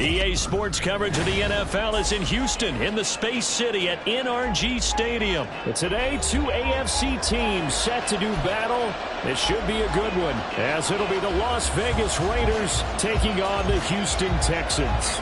EA Sports coverage of the NFL is in Houston, in the Space City at NRG Stadium. And today, two AFC teams set to do battle. This should be a good one, as it'll be the Las Vegas Raiders taking on the Houston Texans.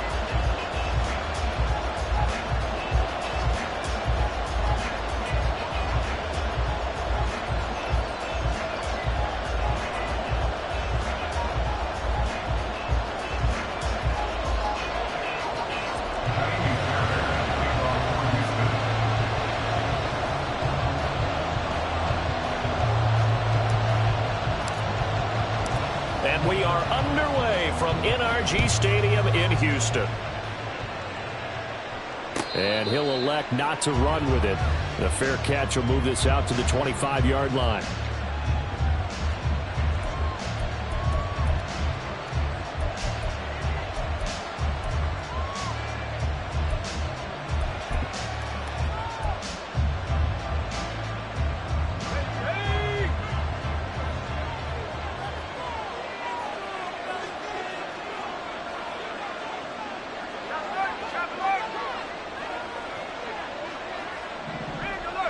And we are underway from NRG Stadium in Houston. And he'll elect not to run with it. The fair catch will move this out to the 25-yard line.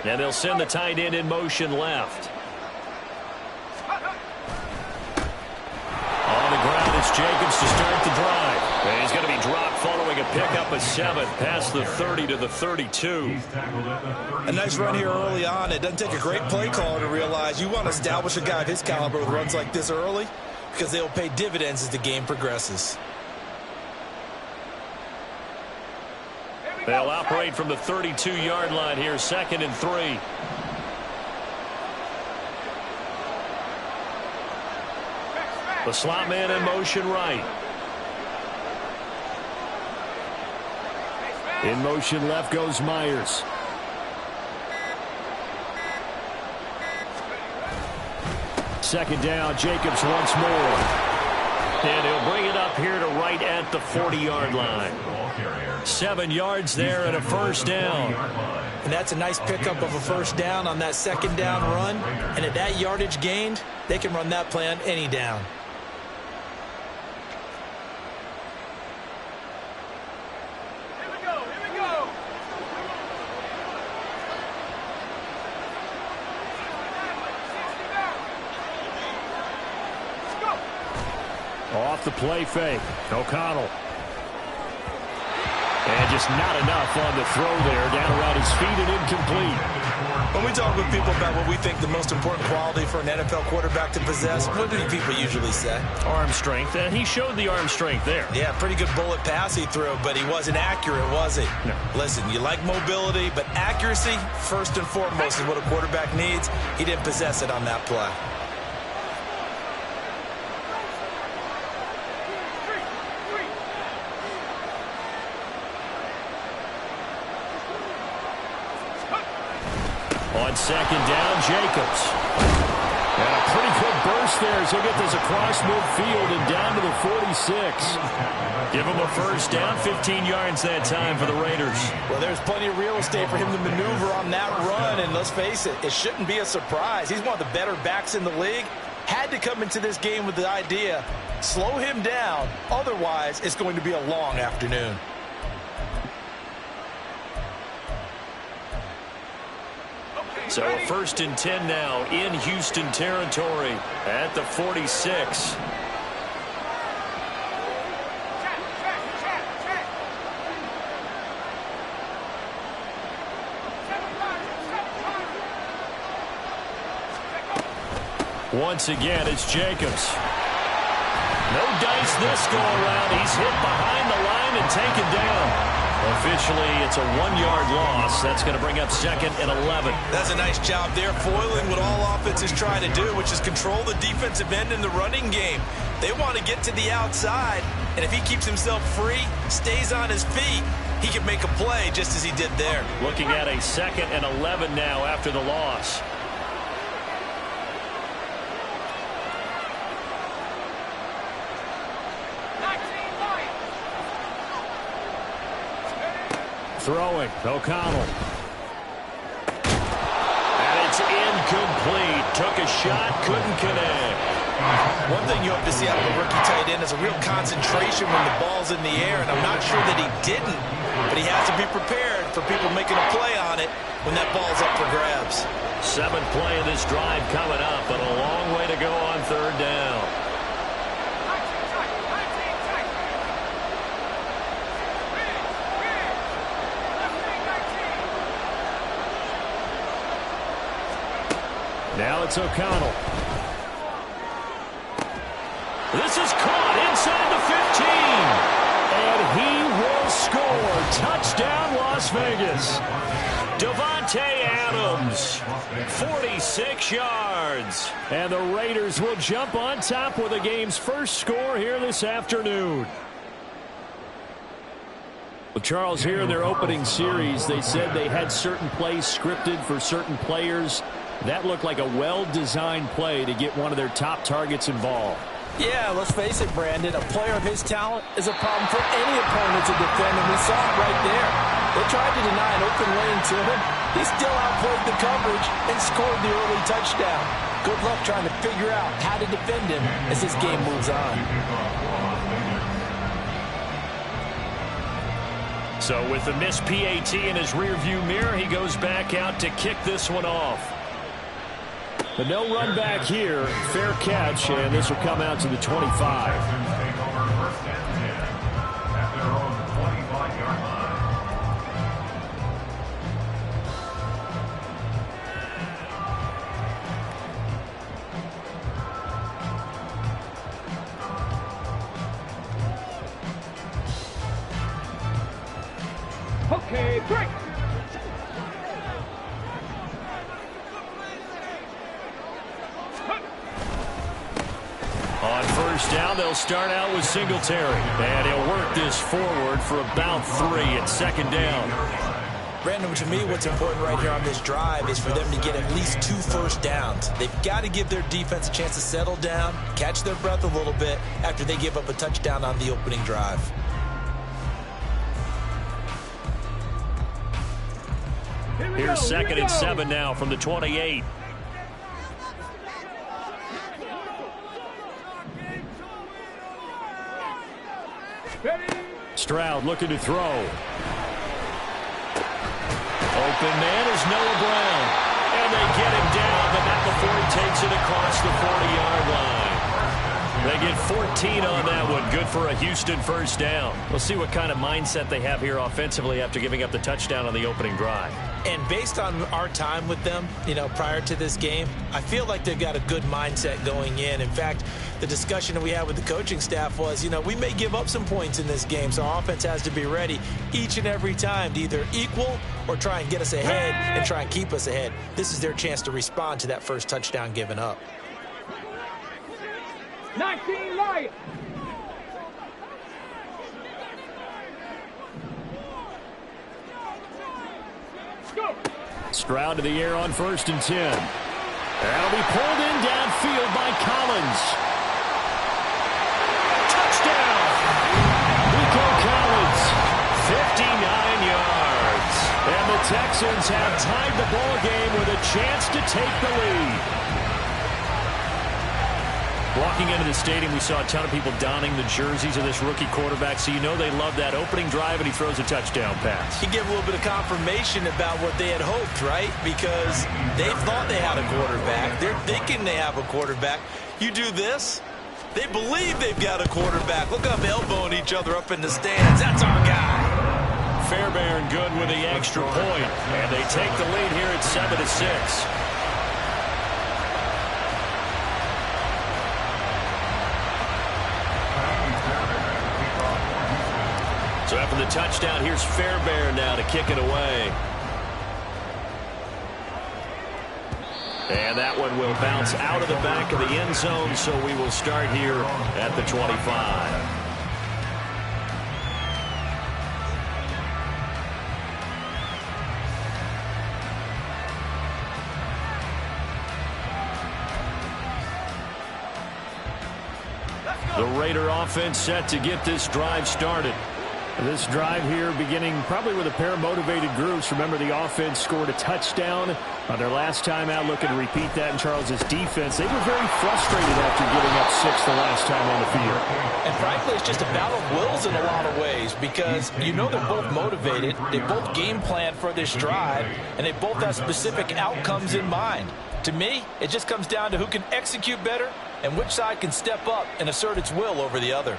And they'll send the tight end in motion left. On the ground, it's Jacobs to start the drive. And he's going to be dropped following a pickup of 7 past the 30 to the 32. A nice run here early on. It doesn't take a great play caller to realize you want to establish a guy of his caliber with runs like this early, because they'll pay dividends as the game progresses. They'll operate from the 32-yard line here, 2nd and 3. The slot man in motion right. In motion left goes Myers. Second down, Jacobs once more. And he'll bring it up here to right at the 40-yard line. 7 yards there and a first down. And that's a nice pickup of a first down on that second down run. And at that yardage gained, they can run that play on any down. Off the play fake, O'Connell. And just not enough on the throw there, down around his feet and incomplete. When we talk with people about what we think the most important quality for an NFL quarterback to possess, what do people usually say? Arm strength, and he showed the arm strength there. Yeah, pretty good bullet pass he threw, but he wasn't accurate, was he? No. Listen, you like mobility, but accuracy, first and foremost, is what a quarterback needs. He didn't possess it on that play. On second down, Jacobs. And a pretty good burst there as he'll get this across midfield and down to the 46. Give him a first down, 15 yards that time for the Raiders. Well, there's plenty of real estate for him to maneuver on that run, and let's face it, it shouldn't be a surprise. He's one of the better backs in the league. Had to come into this game with the idea, slow him down, otherwise it's going to be a long afternoon. So a 1st and 10 now in Houston territory at the 46. Once again, it's Jacobs. No dice this go around. He's hit behind the line and taken down. Officially, it's a 1-yard loss. That's going to bring up 2nd and 11. That's a nice job there, foiling what all offenses try to do, which is control the defensive end in the running game. They want to get to the outside, and if he keeps himself free, stays on his feet, he can make a play just as he did there. Looking at a 2nd and 11 now after the loss. Throwing, O'Connell. And it's incomplete. Took a shot, couldn't connect. One thing you hope to see out of a rookie tight end is a real concentration when the ball's in the air, and I'm not sure that he didn't, but he has to be prepared for people making a play on it when that ball's up for grabs. 7th play of this drive coming up, but a long way to go on 3rd down. Now it's O'Connell. This is caught inside the 15. And he will score. Touchdown, Las Vegas. Davante Adams, 46 yards. And the Raiders will jump on top with the game's first score here this afternoon. Well, Charles, here in their opening series, they said they had certain plays scripted for certain players. That looked like a well-designed play to get one of their top targets involved. Yeah, let's face it, Brandon. A player of his talent is a problem for any opponent to defend, and we saw it right there. They tried to deny an open lane to him. He still outplayed the coverage and scored the early touchdown. Good luck trying to figure out how to defend him as this game moves on. So with the missed PAT in his rearview mirror, he goes back out to kick this one off. But no run back here. Fair catch, and this will come out to the 25. Okay, break. On 1st down, they'll start out with Singletary. And he'll work this forward for about 3 at 2nd down. Brandon, to me, what's important right here on this drive is for them to get at least 2 first downs. They've got to give their defense a chance to settle down, catch their breath a little bit after they give up a touchdown on the opening drive. Here's 2nd and 7 now from the 28. Stroud looking to throw. Open man is Noah Brown. And they get him down, but not before he takes it across the 40-yard line. They get 14 on that one. Good for a Houston 1st down. We'll see what kind of mindset they have here offensively after giving up the touchdown on the opening drive. And based on our time with them, prior to this game, I feel like they've got a good mindset going in. In fact, the discussion that we had with the coaching staff was, we may give up some points in this game, so our offense has to be ready each and every time to either equal or try and get us ahead and try and keep us ahead. This is their chance to respond to that first touchdown given up. 19 Lions. Go. Stroud to the air on 1st and 10. That'll be pulled in downfield by Collins. Touchdown! Nico Collins, 59 yards. And the Texans have tied the ball game with a chance to take the lead. Walking into the stadium, we saw a ton of people donning the jerseys of this rookie quarterback, so they love that opening drive, and he throws a touchdown pass. He gave a little bit of confirmation about what they had hoped, right? Because they thought they had a quarterback. They're thinking they have a quarterback. You do this, they believe they've got a quarterback. Look up, elbowing each other up in the stands. That's our guy. Fairbairn good with the extra point, and they take the lead here at 7-6. So after the touchdown, here's Fairbairn now to kick it away. And that one will bounce out of the back of the end zone, so we will start here at the 25. The Raider offense set to get this drive started. This drive here beginning probably with a pair of motivated groups. Remember, the offense scored a touchdown on their last time out. Looking to repeat that in Charles's defense. They were very frustrated after giving up 6 the last time on the field. And frankly, it's just a battle of wills in a lot of ways because you know they're both motivated, they both game plan for this drive, and they both have specific outcomes in mind. To me, it just comes down to who can execute better and which side can step up and assert its will over the other.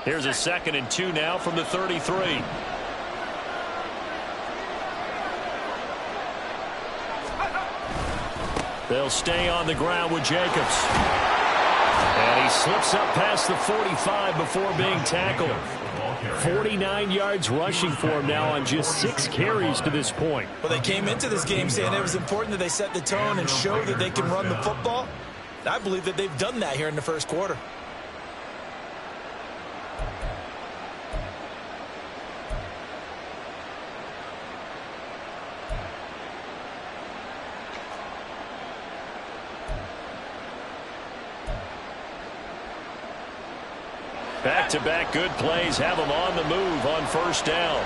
Here's a 2nd and 2 now from the 33. They'll stay on the ground with Jacobs. And he slips up past the 45 before being tackled. 49 yards rushing for him now on just 6 carries to this point. Well, they came into this game saying it was important that they set the tone and show that they can run the football. I believe that they've done that here in the first quarter. Back-to-back good plays have him on the move on first down.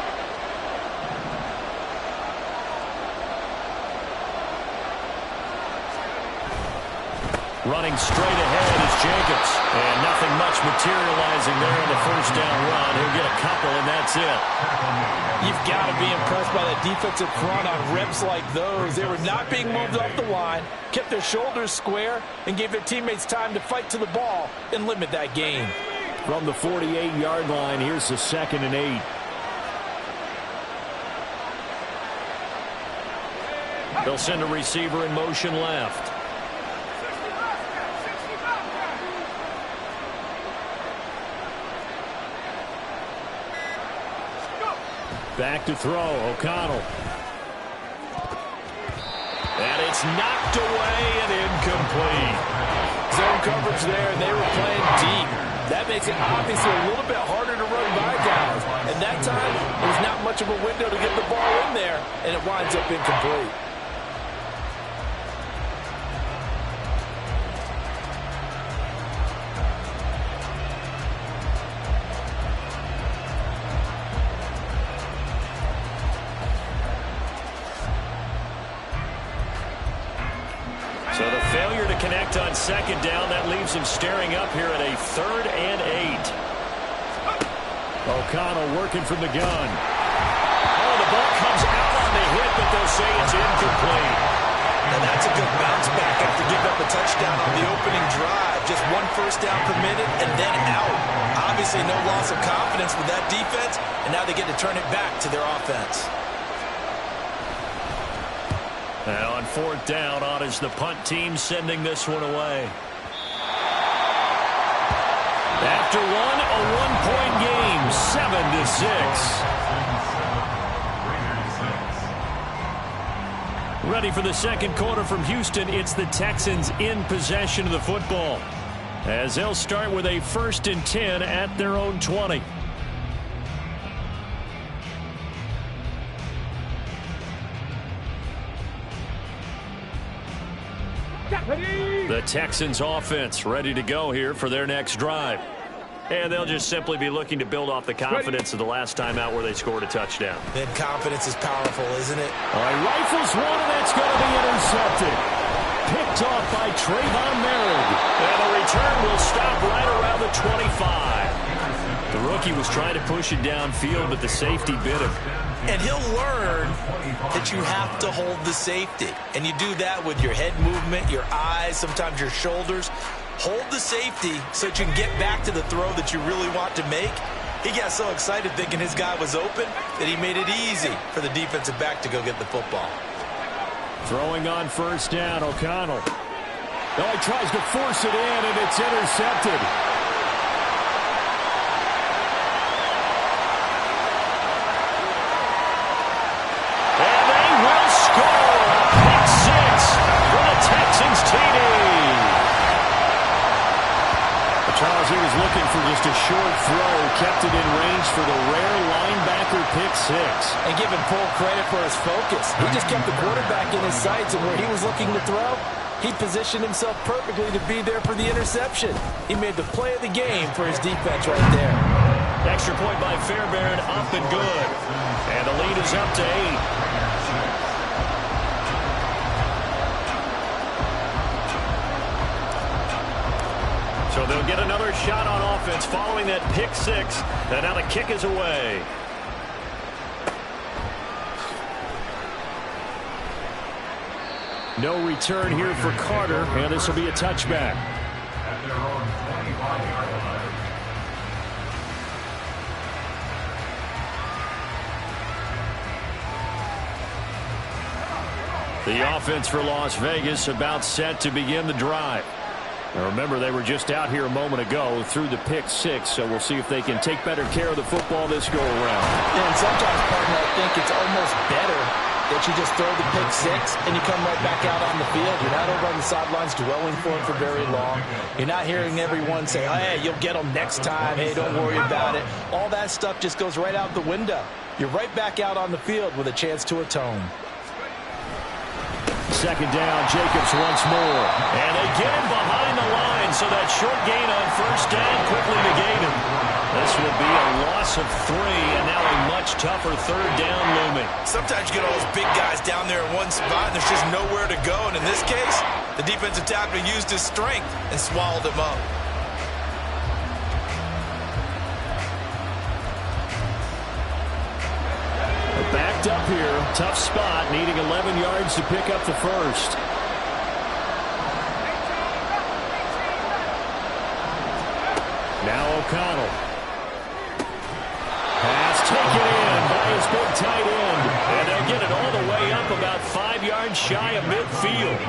Running straight ahead is Jacobs. And nothing much materializing there in the first down run. He'll get a couple, and that's it. You've got to be impressed by that defensive front on reps like those. They were not being moved off the line, kept their shoulders square, and gave their teammates time to fight to the ball and limit that gain. From the 48-yard line, here's the 2nd and 8. They'll send a receiver in motion left. Back to throw, O'Connell. And it's knocked away and incomplete. Zone coverage there, and they were playing deep. That makes it obviously a little bit harder to run by guys. And that time, there's not much of a window to get the ball in there, and it winds up incomplete. So the failure to connect on 2nd down, that leaves him staring up here at a 3rd and 8. O'Connell working from the gun. Oh, the ball comes out on the hit, but they'll say it's incomplete. And that's a good bounce back after giving up a touchdown on the opening drive. Just 1 first down per minute and then out. Obviously no loss of confidence with that defense, and now they get to turn it back to their offense. Now on 4th down, on is the punt team sending this one away. After one, a 1-point game, 7-6. Ready for the 2nd quarter from Houston. It's the Texans in possession of the football, as they'll start with a 1st and 10 at their own 20. The Texans offense ready to go here for their next drive. And they'll just simply be looking to build off the confidence of the last time out where they scored a touchdown. Then confidence is powerful, isn't it? All right, rifles one, and that's going to be intercepted. Picked off by Trayvon Merritt. And the return will stop right around the 25. The rookie was trying to push it downfield, but the safety bit him. And he'll learn that you have to hold the safety. And you do that with your head movement, your eyes, sometimes your shoulders. Hold the safety so that you can get back to the throw that you really want to make. He got so excited thinking his guy was open that he made it easy for the defensive back to go get the football. Throwing on 1st down, O'Connell. Oh, he tries to force it in, and it's intercepted. And they will score. Pick 6 for the Texans TD. Charles, he was looking for just a short throw, kept it in range for the rare linebacker pick 6. And give him full credit for his focus. He just kept the quarterback in his sights, and where he was looking to throw, he positioned himself perfectly to be there for the interception. He made the play of the game for his defense right there. Extra point by Fairbairn, up and good. And the lead is up to 8. So they'll get another shot on offense following that pick six. And now the kick is away. No return here for Carter, and this will be a touchback. The offense for Las Vegas about set to begin the drive. Now remember, they were just out here a moment ago through the pick six, so we'll see if they can take better care of the football this go around. And sometimes, partner, I think it's almost better that you just throw the pick six and you come right back out on the field. You're not over on the sidelines dwelling for it for very long. You're not hearing everyone say, hey, you'll get them next time. Hey, don't worry about it. All that stuff just goes right out the window. You're right back out on the field with a chance to atone. Second down, Jacobs once more. And they get him behind the line, so that short gain on first down quickly negated. This will be a loss of 3, and now a much tougher third down looming. Sometimes you get all those big guys down there in one spot, and there's just nowhere to go. And in this case, the defensive tackle used his strength and swallowed him up. Backed up here, tough spot, needing 11 yards to pick up the first. Now O'Connell. Pass taken in by his big tight end. And they'll get it all the way up about 5 yards shy of midfield.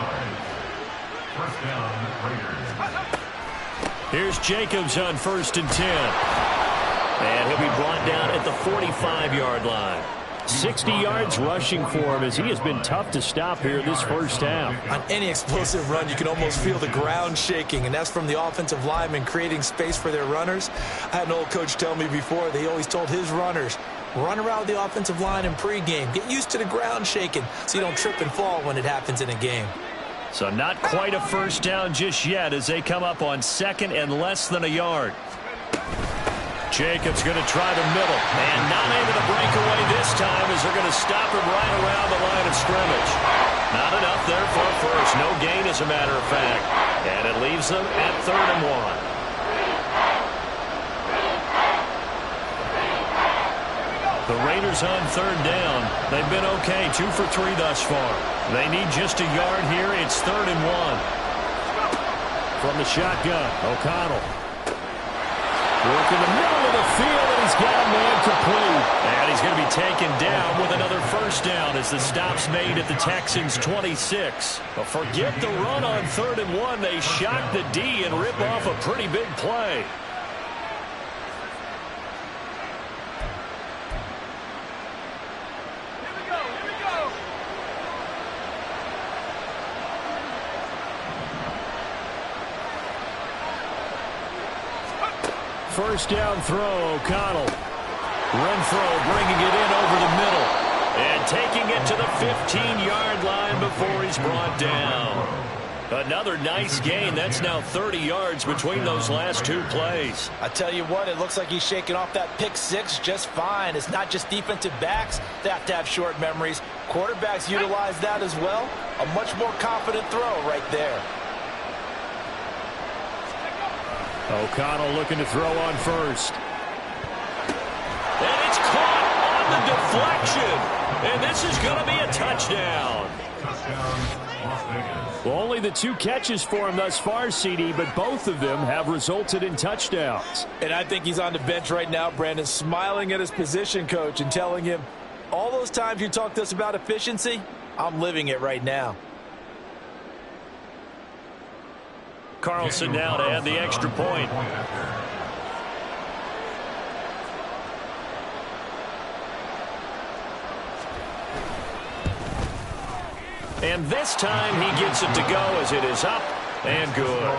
Here's Jacobs on 1st and 10. And he'll be brought down at the 45-yard line. 60 yards rushing for him as he has been tough to stop here this first half. On any explosive run, you can almost feel the ground shaking, and that's from the offensive linemen creating space for their runners. I had an old coach tell me before, they always told his runners, run around the offensive line in pregame. Get used to the ground shaking so you don't trip and fall when it happens in a game. So not quite a first down just yet as they come up on 2nd and less than a yard. Jacobs going to try the middle, and not able to break away this time as they're going to stop him right around the line of scrimmage. Not enough there for a first. No gain, as a matter of fact. And it leaves them at 3rd and 1. The Raiders on 3rd down. They've been okay, 2 for 3 thus far. They need just a yard here. It's 3rd and 1. From the shotgun, O'Connell. Work in the middle of the field, and he's got a man complete. And he's going to be taken down with another first down as the stop's made at the Texans' 26. But forget the run on 3rd and 1. They shock the D and rip off a pretty big play. First down throw, O'Connell. Renfro bringing it in over the middle. And taking it to the 15-yard line before he's brought down. Another nice gain. That's now 30 yards between those last 2 plays. I tell you what, it looks like he's shaking off that pick six just fine. It's not just defensive backs that have to have short memories. Quarterbacks utilize that as well. A much more confident throw right there. O'Connell looking to throw on first. And it's caught on the deflection. And this is going to be a touchdown. Well, only the 2 catches for him thus far, CD, but both of them have resulted in touchdowns. And I think he's on the bench right now, Brandon, smiling at his position coach and telling him, all those times you talked to us about efficiency, I'm living it right now. Carlson now to add the extra point. And this time he gets it to go as it is up and good.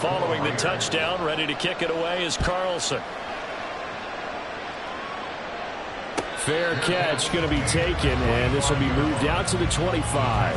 Following the touchdown, ready to kick it away is Carlson. Fair catch going to be taken, and this will be moved out to the 25.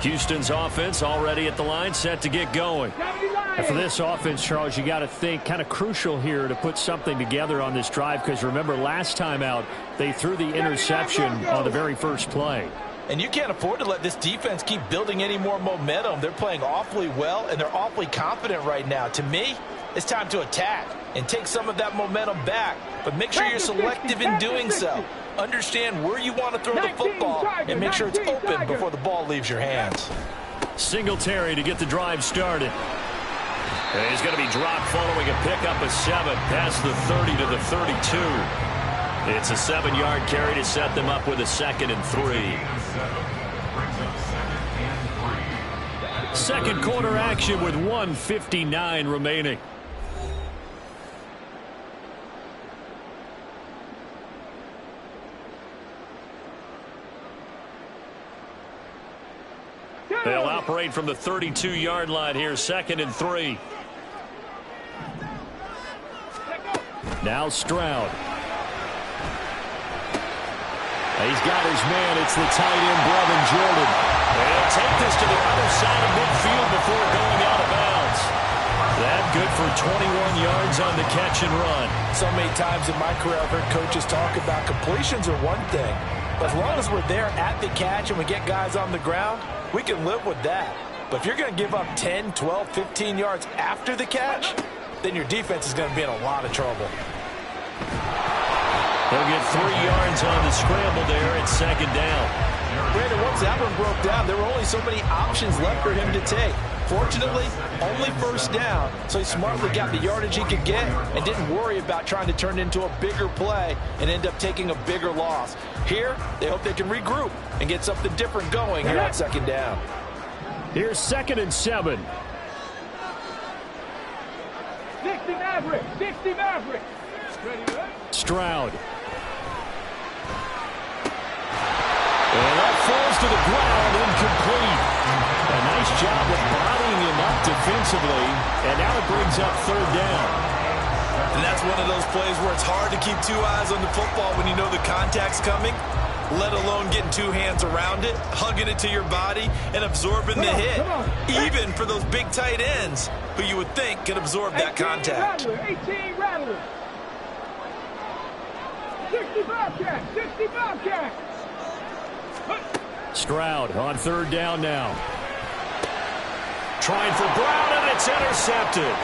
Houston's offense already at the line, set to get going. And for this offense, Charles, you got to think kind of crucial here to put something together on this drive, because remember last time out they threw the interception on the very first play. And you can't afford to let this defense keep building any more momentum. They're playing awfully well, and they're awfully confident right now. To me, it's time to attack and take some of that momentum back. But make sure you're selective in doing so. Understand where you want to throw the football and make sure it's open before the ball leaves your hands. Singletary to get the drive started. And he's going to be dropped following a pickup of 7 past the 30 to the 32. It's a 7-yard carry to set them up with a 2nd and 3. Second quarter action with 1:59 remaining. They'll operate from the 32-yard line here, 2nd and 3. Now Stroud. He's got his man. It's the tight end, Brevin Jordan. And he'll take this to the other side of midfield before going out of bounds. That good for 21 yards on the catch and run. So many times in my career I've heard coaches talk about completions are one thing. But as long as we're there at the catch and we get guys on the ground, we can live with that. But if you're going to give up 10, 12, 15 yards after the catch, then your defense is going to be in a lot of trouble. They'll get 3 yards on the scramble there at 2nd down. Brandon, once that one broke down, there were only so many options left for him to take. Fortunately, only 1st down, so he smartly got the yardage he could get and didn't worry about trying to turn it into a bigger play and end up taking a bigger loss. Here, they hope they can regroup and get something different going here on 2nd down. Here's 2nd and 7. 60 Maverick, 60 Maverick. Stroud. And that falls to the ground, incomplete. A nice job of bodying him up defensively, and now it brings up 3rd down. And that's one of those plays where it's hard to keep 2 eyes on the football when you know the contact's coming, let alone getting 2 hands around it, hugging it to your body, and absorbing the hit. Even for those big tight ends who you would think could absorb that contact. 18 Rattler. 60 Bobcat, 60 Bobcat. Stroud on 3rd down now. Trying for Brown, and it's intercepted.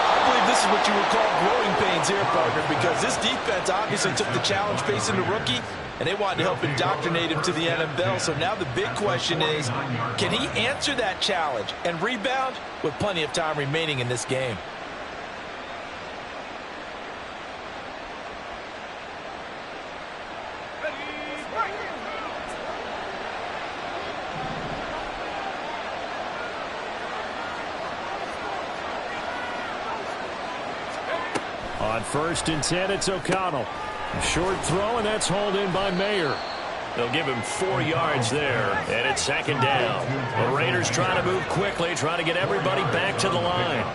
I believe this is what you would call growing pains here, partner, because this defense obviously took the challenge facing the rookie, and they wanted to help indoctrinate him to the NFL. So now the big question is, can he answer that challenge and rebound with plenty of time remaining in this game? On 1st and 10, it's O'Connell. A short throw, and that's hauled in by Mayer. They'll give him 4 yards there, and it's 2nd down. The Raiders trying to move quickly, trying to get everybody back to the line.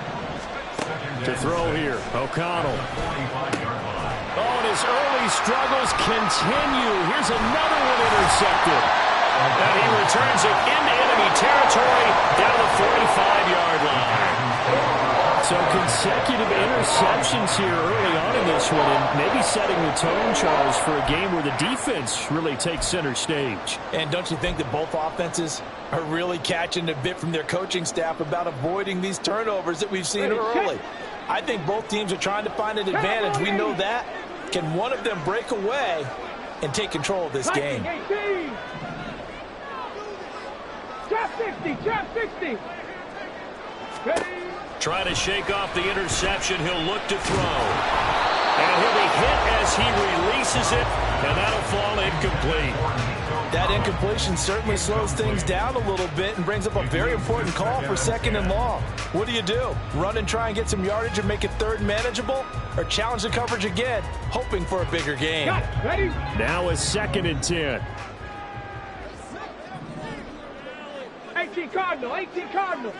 To throw here, O'Connell. Oh, and his early struggles continue. Here's another one intercepted. And he returns it into enemy territory down the 45-yard line. So consecutive interceptions here early on in this one, and maybe setting the tone, Charles, for a game where the defense really takes center stage. And don't you think that both offenses are really catching a bit from their coaching staff about avoiding these turnovers that we've seen early? I think both teams are trying to find an advantage. We know that. Can one of them break away and take control of this game? Trap 60, trap 60. Ready? Trying to shake off the interception. He'll look to throw. And he'll be hit as he releases it, and that'll fall incomplete. That incompletion certainly slows things down a little bit and brings up a very important call for 2nd and long. What do? Run and try and get some yardage and make it 3rd manageable? Or challenge the coverage again, hoping for a bigger gain? Ready? Now a 2nd and 10. 18 Cardinal, 18 Cardinal.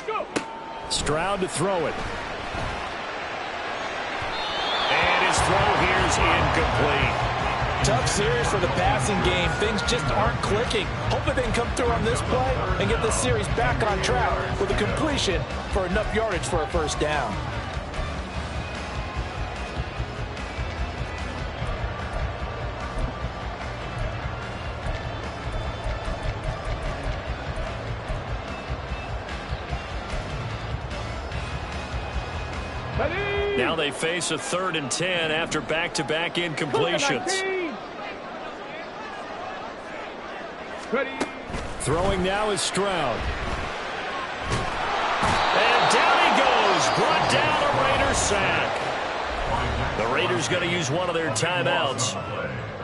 Go. Stroud to throw it. And his throw here is incomplete. Tough series for the passing game. Things just aren't clicking. Hopefully they can come through on this play and get this series back on track with a completion for enough yardage for a first down. Now they face a 3rd and 10 after back-to-back incompletions. Throwing now is Stroud. And down he goes. Brought down a Raiders sack. The Raiders going to use one of their timeouts,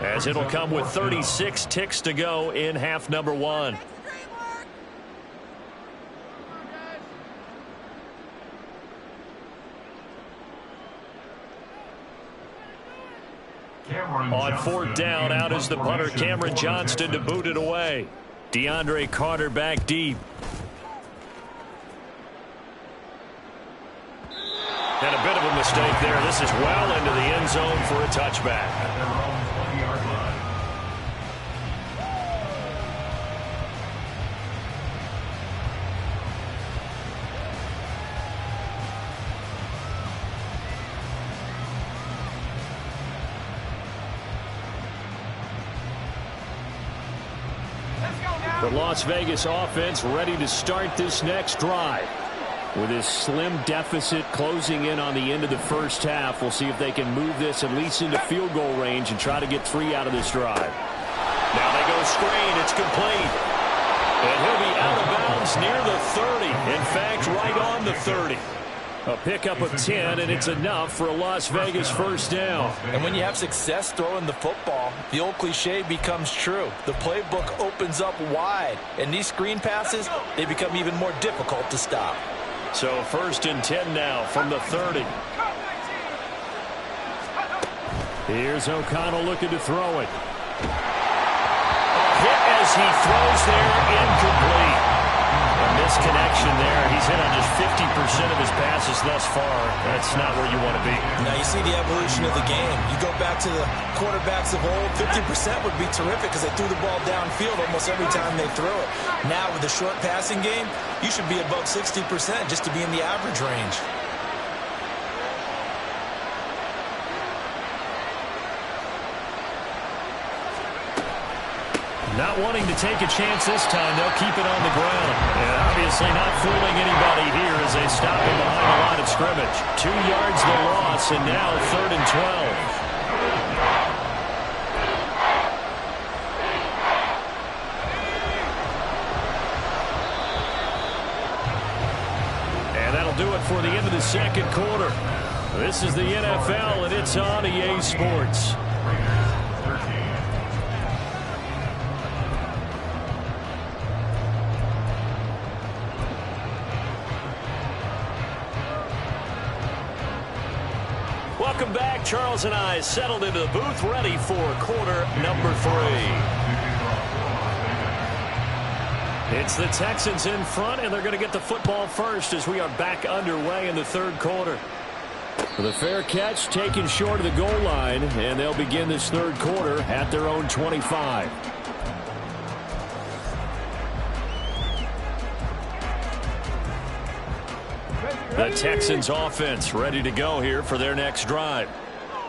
as it'll come with 36 ticks to go in half number 1. On 4th down, out is the punter, Cameron Johnston, to boot it away. DeAndre Carter back deep. And a bit of a mistake there. This is well into the end zone for a touchback. The Las Vegas offense ready to start this next drive. With this slim deficit closing in on the end of the first half, we'll see if they can move this at least into field goal range and try to get 3 out of this drive. Now they go screen. It's complete. And he'll be out of bounds near the 30. In fact, right on the 30. A pickup of 10, and it's enough for a Las Vegas first down. And when you have success throwing the football, the old cliche becomes true. The playbook opens up wide, and these screen passes, they become even more difficult to stop. So 1st and 10 now from the 30. Here's O'Connell looking to throw it. A hit as he throws there, incomplete. A misconnection there. He's hit on just 50% of his passes thus far. That's not where you want to be. Now you see the evolution of the game. You go back to the quarterbacks of old, 50% would be terrific because they threw the ball downfield almost every time they threw it. Now with the short passing game, you should be above 60% just to be in the average range. Not wanting to take a chance this time, they'll keep it on the ground. And obviously not fooling anybody here as they stop him behind the line of scrimmage. 2 yards the loss, and now 3rd and 12. And that'll do it for the end of the second quarter. This is the NFL, and it's on EA Sports. Welcome back. Charles and I settled into the booth, ready for quarter number 3. It's the Texans in front, and they're going to get the football first as we are back underway in the 3rd quarter. The fair catch taken short of the goal line, and they'll begin this 3rd quarter at their own 25. The Texans offense ready to go here for their next drive.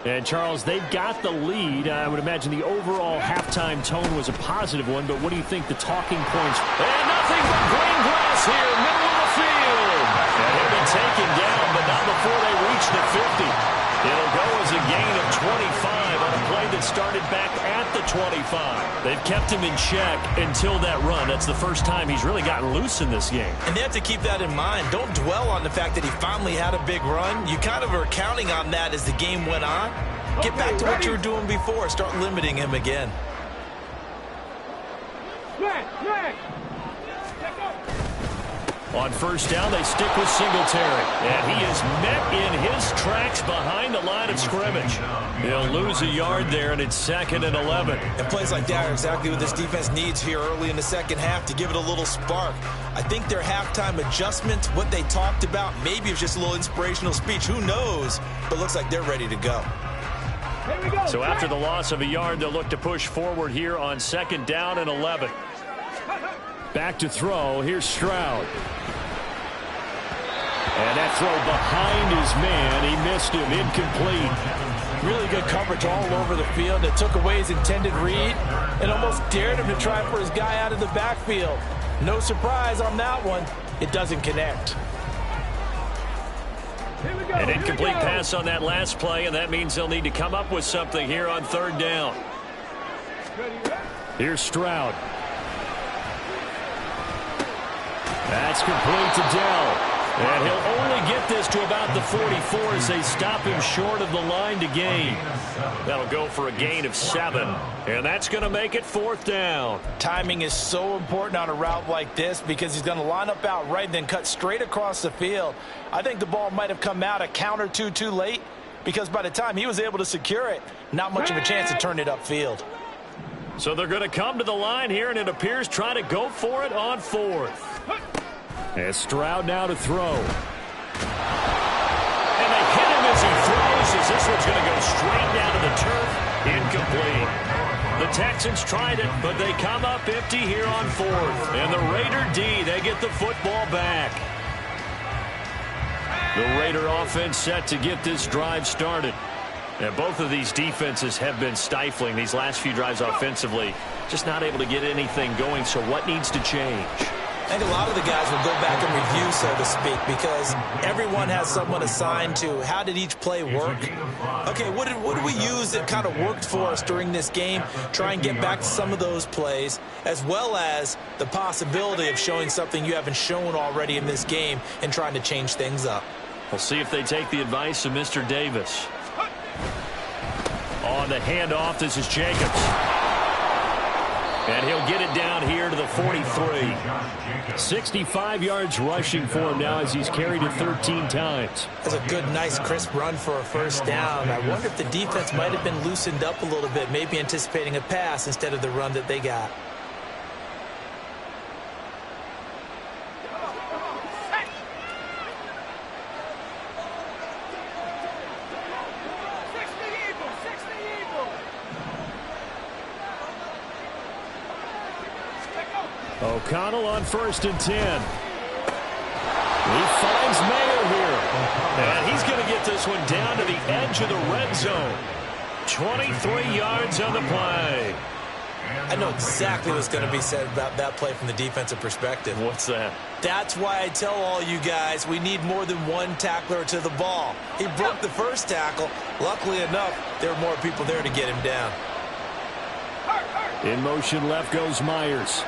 And, Charles, they've got the lead. I would imagine the overall halftime tone was a positive one, but what do you think the talking points? And nothing but green grass here, middle of the field. And he'll be taken down, but not before they reach the 50. It'll go as a gain of 25 on a play that started back at the 25. They've kept him in check until that run. That's the first time he's really gotten loose in this game. And they have to keep that in mind. Don't dwell on the fact that he finally had a big run. You kind of are counting on that as the game went on. Get back to what you were doing before. Start limiting him again. On first down, they stick with Singletary. And he is met in his tracks behind the line of scrimmage. He'll lose a yard there, and it's 2nd and 11. And plays like that are exactly what this defense needs here early in the second half to give it a little spark. I think their halftime adjustments, what they talked about, maybe it was just a little inspirational speech. Who knows? But looks like they're ready to go. So after the loss of a yard, they'll look to push forward here on 2nd down and 11. Back to throw. Here's Stroud. And that throw behind his man. He missed him. Incomplete. Really good coverage all over the field. It took away his intended read and almost dared him to try for his guy out of the backfield. No surprise on that one. It doesn't connect. An incomplete pass on that last play, and that means they'll need to come up with something here on 3rd down. Here's Stroud. That's complete to Dell. And he'll only get this to about the 44 as they stop him short of the line to gain. That'll go for a gain of 7. And that's going to make it 4th down. Timing is so important on a route like this because he's going to line up out right and then cut straight across the field. I think the ball might have come out a count or two too late because by the time he was able to secure it, not much of a chance to turn it upfield. So they're going to come to the line here, and it appears try to go for it on 4th. As Stroud now to throw. And they hit him as he throws, as this one's going to go straight down to the turf. Incomplete. The Texans tried it, but they come up empty here on 4th. And the Raider D, they get the football back. The Raider offense set to get this drive started. And both of these defenses have been stifling these last few drives offensively. Just not able to get anything going, so what needs to change? I think a lot of the guys will go back and review, so to speak, because everyone has someone assigned to how did each play work. Okay, what did we use that kind of worked for us during this game? Try and get back to some of those plays, as well as the possibility of showing something you haven't shown already in this game and trying to change things up. We'll see if they take the advice of Mr. Davis. On the handoff, this is Jacobs. And he'll get it down here to the 43. 65 yards rushing for him now as he's carried it 13 times. That's a good, nice, crisp run for a 1st down. I wonder if the defense might have been loosened up a little bit, maybe anticipating a pass instead of the run that they got. O'Connell on 1st and 10. He finds Mayer here. And he's going to get this one down to the edge of the red zone. 23 yards on the play. I know exactly what's going to be said about that play from the defensive perspective. What's that? That's why I tell all you guys we need more than one tackler to the ball. He broke the first tackle. Luckily enough, there were more people there to get him down. In motion left goes Myers.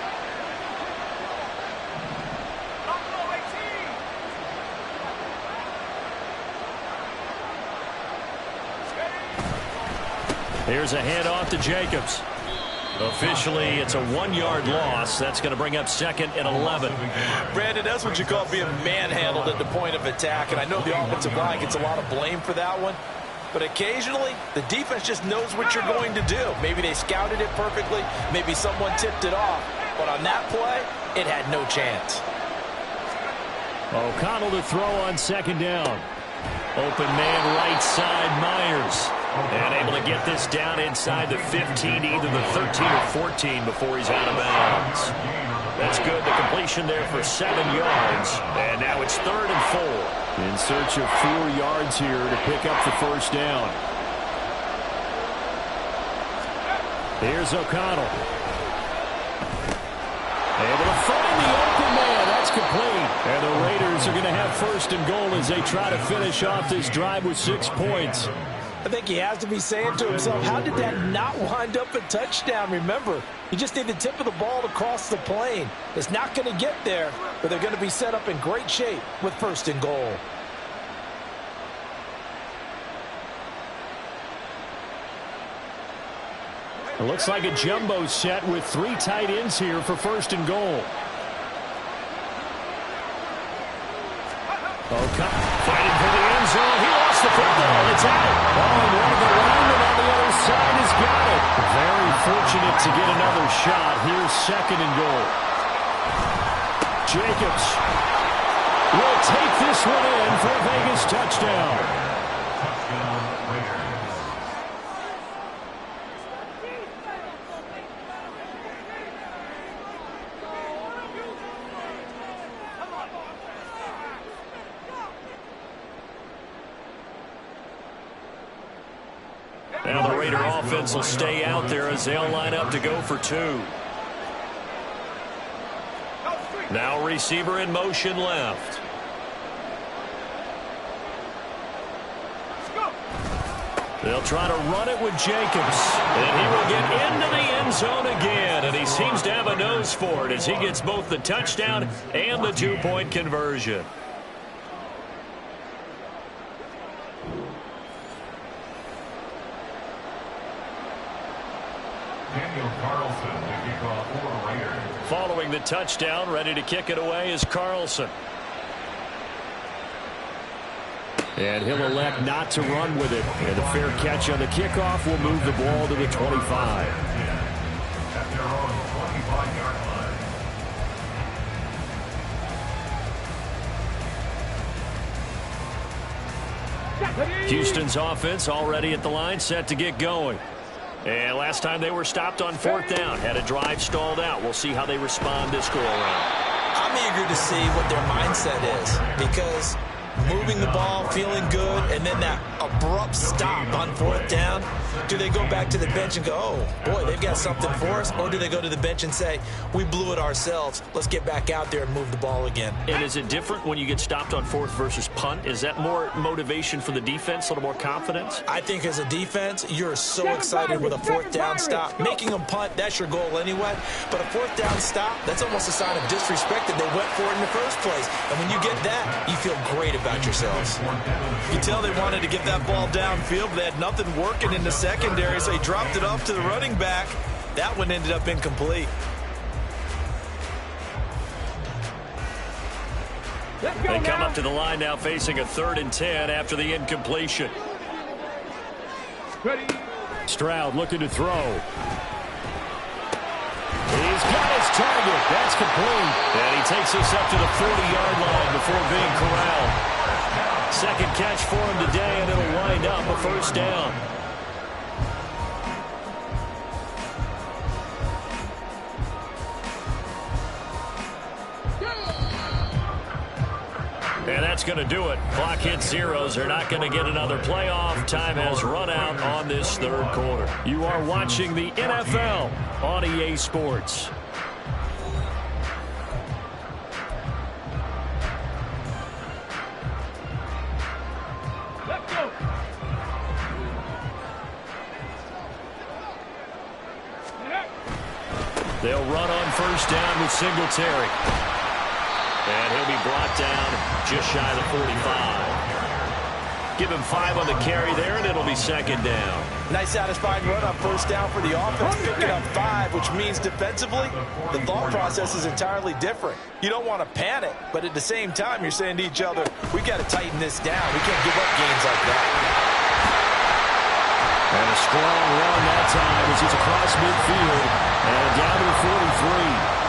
Here's a handoff to Jacobs. Officially, it's a 1-yard loss. That's going to bring up 2nd and 11. Brandon, that's what you call being manhandled at the point of attack. And I know the offensive line gets a lot of blame for that one. But occasionally, the defense just knows what you're going to do. Maybe they scouted it perfectly. Maybe someone tipped it off. But on that play, it had no chance. O'Connell to throw on 2nd down. Open man right side, Myers. And able to get this down inside the 15, either the 13 or 14 before he's out of bounds. That's good. The completion there for 7 yards. And now it's 3rd and 4. In search of 4 yards here to pick up the 1st down. Here's O'Connell. Able to find the open man. That's complete. And the Raiders are going to have 1st and goal as they try to finish off this drive with 6 points. I think he has to be saying to himself, how did that not wind up a touchdown? Remember, you just need the tip of the ball to cross the plane. It's not going to get there, but they're going to be set up in great shape with 1st and goal. It looks like a jumbo set with 3 tight ends here for 1st and goal. O'Connell fighting for the end zone. He lost the football. It's out. Oh, and one of the linemen on the other side has got it. Very fortunate to get another shot. Here's 2nd and goal. Jacobs will take this one in for a Vegas touchdown. Now the Raider offense will stay out there as they'll line up to go for 2. Now receiver in motion left. They'll try to run it with Jacobs. And he will get into the end zone again. And he seems to have a nose for it as he gets both the touchdown and the 2-point conversion. Daniel Carlson to kick off for the Raiders. Following the touchdown, ready to kick it away is Carlson. And he'll elect not to run with it. And a fair catch on the kickoff will move the ball to the 25. At their own 25-yard line. Houston's offense already at the line, set to get going. And last time they were stopped on 4th down, had a drive stalled out. We'll see how they respond this go-around. I'm eager to see what their mindset is, because moving the ball, feeling good, and then that abrupt stop on 4th down. Do they go back to the bench and go, oh, boy, they've got something for us? Or do they go to the bench and say, we blew it ourselves. Let's get back out there and move the ball again. And is it different when you get stopped on 4th versus punt? Is that more motivation for the defense, a little more confidence? I think as a defense, you're so excited with a 4th down stop. Making them punt, that's your goal anyway. But a 4th down stop, that's almost a sign of disrespect that they went for it in the first place. And when you get that, you feel great about yourselves. You tell they wanted to get that ball downfield, but they had nothing working in the secondary, so he dropped it off to the running back. That one ended up incomplete. They come up to the line now facing a 3rd and 10 after the incompletion. Ready. Stroud looking to throw. He's got his target. That's complete. And he takes us up to the 40-yard line before being corralled. Second catch for him today, and it'll wind up a 1st down. And that's going to do it. Clock hits zeros. They're not going to get another playoff. Time has run out on this 3rd quarter. You are watching the NFL on EA Sports. Let's go. They'll run on 1st down with Singletary. And he'll be brought down just shy of the 45. Give him 5 on the carry there, and it'll be 2nd down. Nice satisfying run on 1st down for the offense, picking up 5, which means defensively, the thought process is entirely different. You don't want to panic, but at the same time, you're saying to each other, we got to tighten this down. We can't give up gains like that. And a strong run that time as he's across midfield and down to the 43.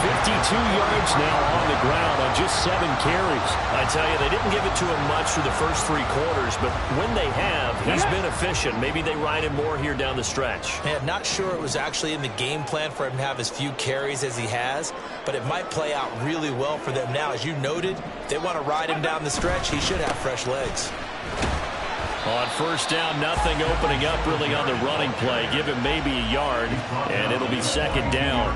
52 yards now on the ground on just 7 carries. I tell you, they didn't give it to him much through the first 3 quarters, but when they have, he's been efficient. Maybe they ride him more here down the stretch. Man, not sure it was actually in the game plan for him to have as few carries as he has, but it might play out really well for them now. As you noted, if they want to ride him down the stretch, he should have fresh legs. On 1st down, nothing opening up really on the running play. Give him maybe a yard, and it'll be 2nd down.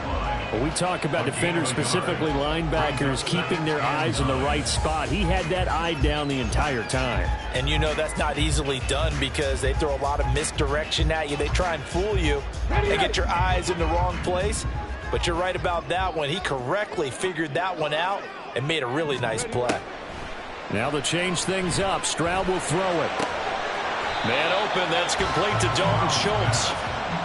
When we talk about defenders, specifically linebackers, keeping their eyes in the right spot, he had that eye down the entire time. And you know that's not easily done because they throw a lot of misdirection at you. They try and fool you. They get your eyes in the wrong place. But you're right about that one. He correctly figured that one out and made a really nice play. Now to change things up, Stroud will throw it. Man open, that's complete to Dalton Schultz.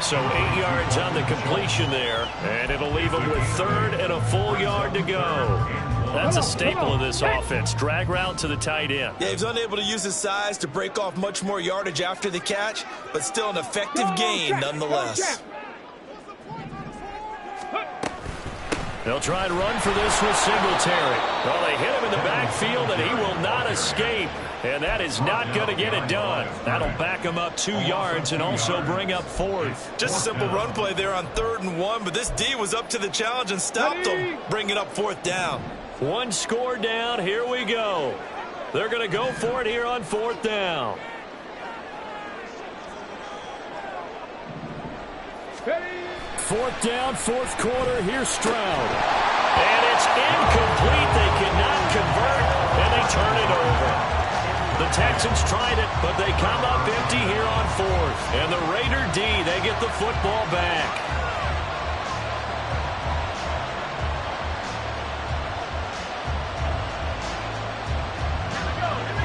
So 8 yards on the completion there, and it'll leave him with 3rd and a full yard to go. That's a staple of this offense. Drag route to the tight end. Yeah, he's unable to use his size to break off much more yardage after the catch, but still an effective gain nonetheless. They'll try and run for this with Singletary. Well, they hit him in the backfield, and he will not escape. And that is not going to get it done. That'll back him up 2 yards and also bring up 4th. Just a simple run play there on 3rd and 1, but this D was up to the challenge and stopped him, bringing up 4th down. 1 score down. Here we go. They're going to go for it here on 4th down. Fourth down, fourth quarter. Here's Stroud. And it's incomplete. They cannot convert, and they turn it over. The Texans tried it, but they come up empty here on fourth. And the Raider D, they get the football back.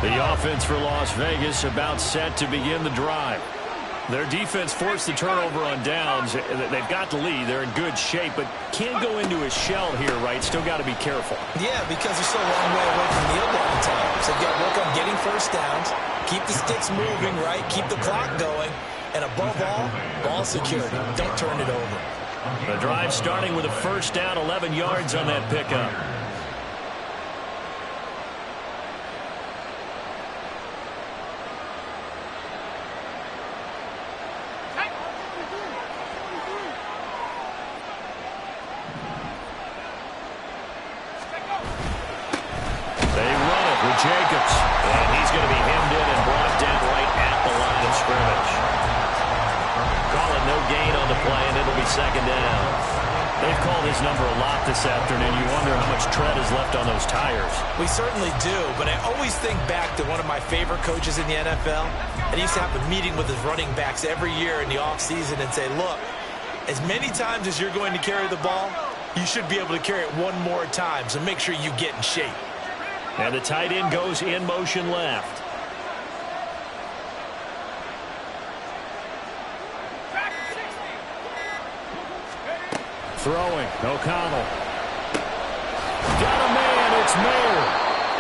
The offense for Las Vegas about set to begin the drive. Their defense forced the turnover on downs. They've got the lead. They're in good shape, but can't go into a shell here, right? Still got to be careful. Yeah, because they're still a long way away from the other time. So you got to work on getting first downs, keep the sticks moving, right? Keep the clock going, and above all, ball security. Don't turn it over. The drive starting with a first down, 11 yards on that pickup. Jacobs, and he's going to be hemmed in and brought down right at the line of scrimmage. Calling no gain on the play, and it'll be second down. They've called his number a lot this afternoon. You wonder how much tread is left on those tires. We certainly do, but I always think back to one of my favorite coaches in the NFL, and he used to have a meeting with his running backs every year in the offseason and say, look, as many times as you're going to carry the ball, you should be able to carry it one more time, so make sure you get in shape. And the tight end goes in motion left. Throwing, O'Connell. Got a man, it's Mayer.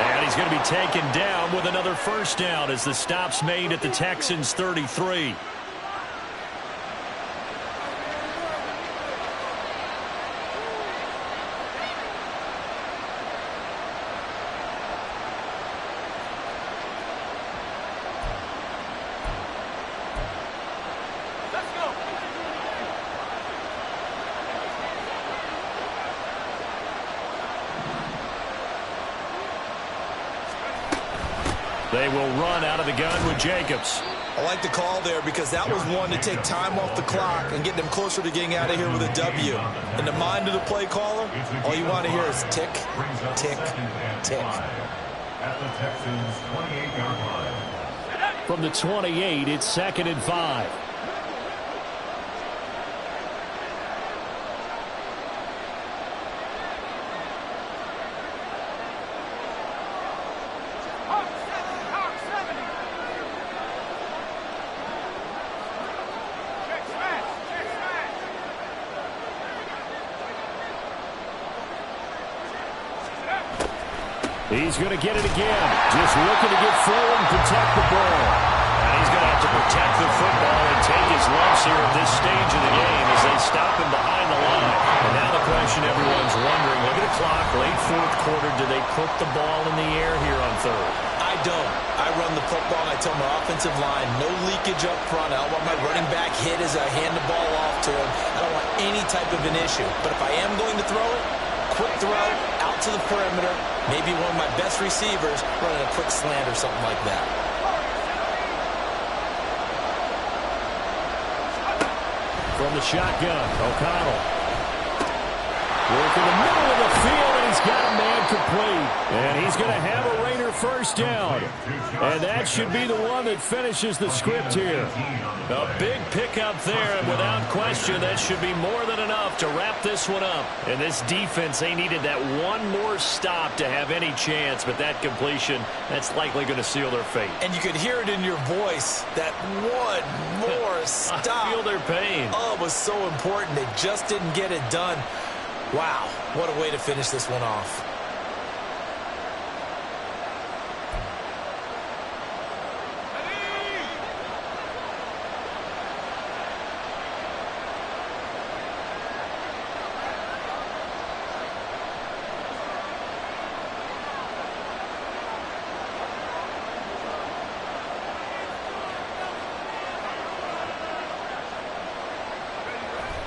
And he's going to be taken down with another first down as the stop's made at the Texans' 33. They will run out of the gun with Jacobs. I like the call there because that was one to take time off the clock and get them closer to getting out of here with a W. In the mind of the play caller, all you want to hear is tick, tick, tick. At the Texans' 28-yard line. From the 28, it's 2nd and 5. He's going to get it again. Just looking to get forward and protect the ball. And he's going to have to protect the football and take his lumps here at this stage of the game as they stop him behind the line. And now the question everyone's wondering, look at the clock, late fourth quarter, do they put the ball in the air here on third? I don't. I run the football and I tell my offensive line, no leakage up front. I don't want my running back hit as I hand the ball off to him. I don't want any type of an issue. But if I am going to throw it, quick throw, out to the perimeter, maybe one of my best receivers running a quick slant or something like that. From the shotgun, O'Connell. Working the middle of the field, and he's got a man complete. And he's going to have a Raider first down. And that should be the one that finishes the script here. A big pickup there, and without question, that should be more than enough to wrap this one up. And this defense, they needed that one more stop to have any chance, but that completion, that's likely going to seal their fate. And you could hear it in your voice, that one more stop. I feel their pain. Oh, it was so important. They just didn't get it done. Wow, what a way to finish this one off.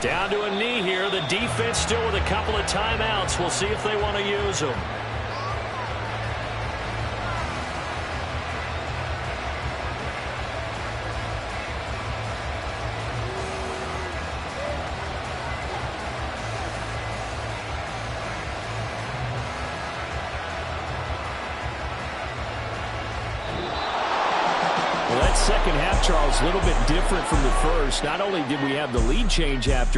Down to a knee here. The defense still with a couple of timeouts. We'll see if they want to use them. That second half, Charles, a little bit different from the first. Not only did we have the lead change after